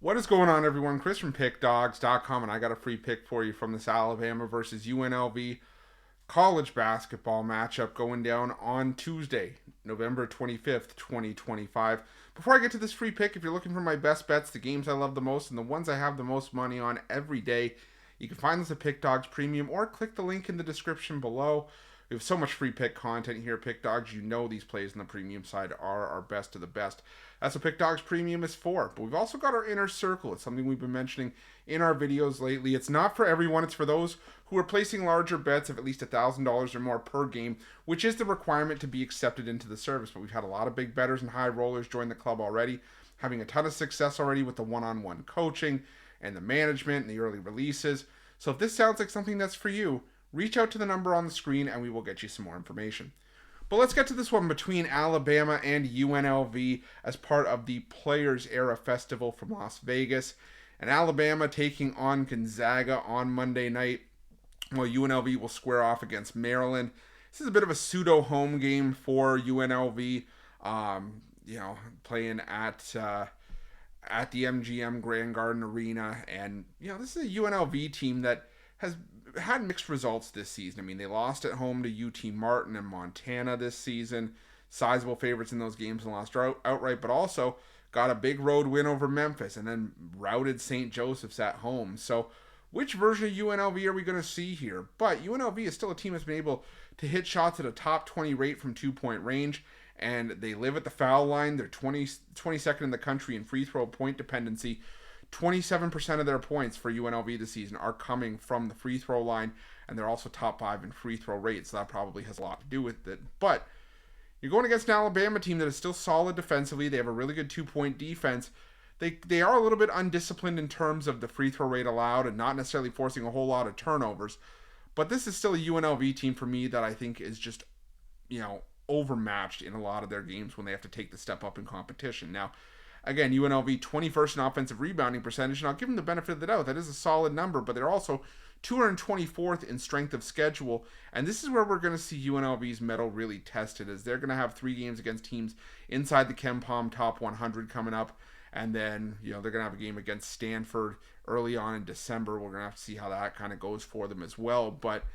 What is going on, everyone? Chris from Pickdawgz.com, and I got a free pick for you from this Alabama versus UNLV college basketball matchup going down on Tuesday, November 25th, 2025. Before I get to this free pick, if you're looking for my best bets, the games I love the most, and the ones I have the most money on every day, you can find this at Pickdawgz Premium or click the link in the description below. We have so much free pick content here at Pickdawgz. You know these plays on the premium side are our best of the best. That's what Pickdawgz Premium is for. But we've also got our inner circle. It's something we've been mentioning in our videos lately. It's not for everyone. It's for those who are placing larger bets of at least $1,000 or more per game, which is the requirement to be accepted into the service. But we've had a lot of big bettors and high rollers join the club already, having a ton of success already with the one-on-one coaching and the management and the early releases. So if this sounds like something that's for you, reach out to the number on the screen and we will get you some more information. But let's get to this one between Alabama and UNLV as part of the Players Era Festival from Las Vegas. And Alabama taking on Gonzaga on Monday night, while UNLV will square off against Maryland. This is a bit of a pseudo home game for UNLV, playing at the MGM Grand Garden Arena. And, this is a UNLV team that has had mixed results this season. I mean, they lost at home to UT Martin and Montana this season. Sizable favorites in those games and lost outright, but also got a big road win over Memphis and then routed St. Joseph's at home. So which version of UNLV are we going to see here? But UNLV is still a team that's been able to hit shots at a top 20 rate from 2-point range, and they live at the foul line. They're 22nd in the country in free throw point dependency. 27% of their points for UNLV this season are coming from the free throw line, and they're also top 5 in free throw rate, so that probably has a lot to do with it. But you're going against an Alabama team that is still solid defensively. They have a really good 2-point defense. They are a little bit undisciplined in terms of the free throw rate allowed and not necessarily forcing a whole lot of turnovers. But this is still a UNLV team for me that I think is just, overmatched in a lot of their games when they have to take the step up in competition. Now, again, UNLV 21st in offensive rebounding percentage, and I'll give them the benefit of the doubt. That is a solid number, but they're also 224th in strength of schedule, and this is where we're going to see UNLV's mettle really tested, as they're going to have 3 games against teams inside the KenPom top 100 coming up, and then, they're going to have a game against Stanford early on in December. We're going to have to see how that kind of goes for them as well, but,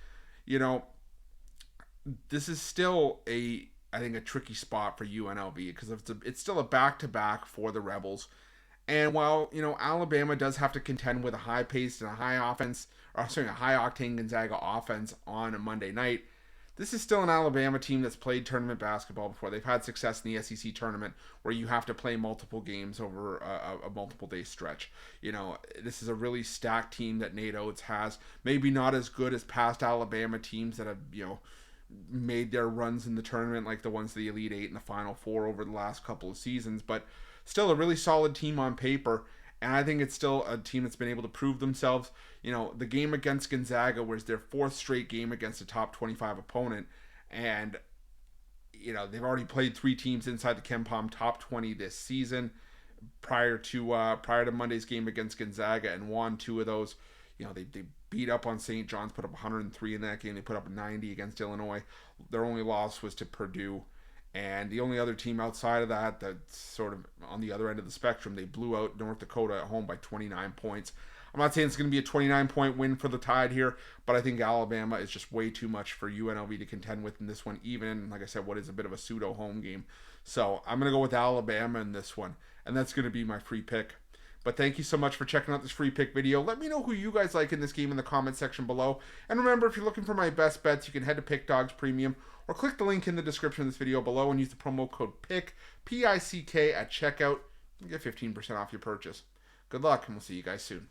this is still a tricky spot for UNLV because it's still a back-to-back for the Rebels. And while, Alabama does have to contend with a high-paced and a high-octane Gonzaga offense on a Monday night, this is still an Alabama team that's played tournament basketball before. They've had success in the SEC tournament where you have to play multiple games over a multiple-day stretch. This is a really stacked team that Nate Oates has. Maybe not as good as past Alabama teams that have, made their runs in the tournament like the ones to the Elite Eight and the Final Four over the last couple of seasons, but still a really solid team on paper, and I think it's still a team that's been able to prove themselves. The game against Gonzaga was their 4th straight game against a top 25 opponent, and they've already played 3 teams inside the KenPom top 20 this season prior to Monday's game against Gonzaga, and won 2 of those. They beat up on St. John's, put up 103 in that game. They put up 90 against Illinois. Their only loss was to Purdue. And the only other team outside of that that's sort of on the other end of the spectrum, they blew out North Dakota at home by 29 points. I'm not saying it's going to be a 29-point win for the Tide here, but I think Alabama is just way too much for UNLV to contend with in this one, even, like I said, what is a bit of a pseudo-home game. So I'm going to go with Alabama in this one, and that's going to be my free pick. But thank you so much for checking out this free pick video. Let me know who you guys like in this game in the comment section below. And remember, if you're looking for my best bets, you can head to Pickdawgz Premium or click the link in the description of this video below and use the promo code PICK, P-I-C-K, at checkout. You get 15% off your purchase. Good luck, and we'll see you guys soon.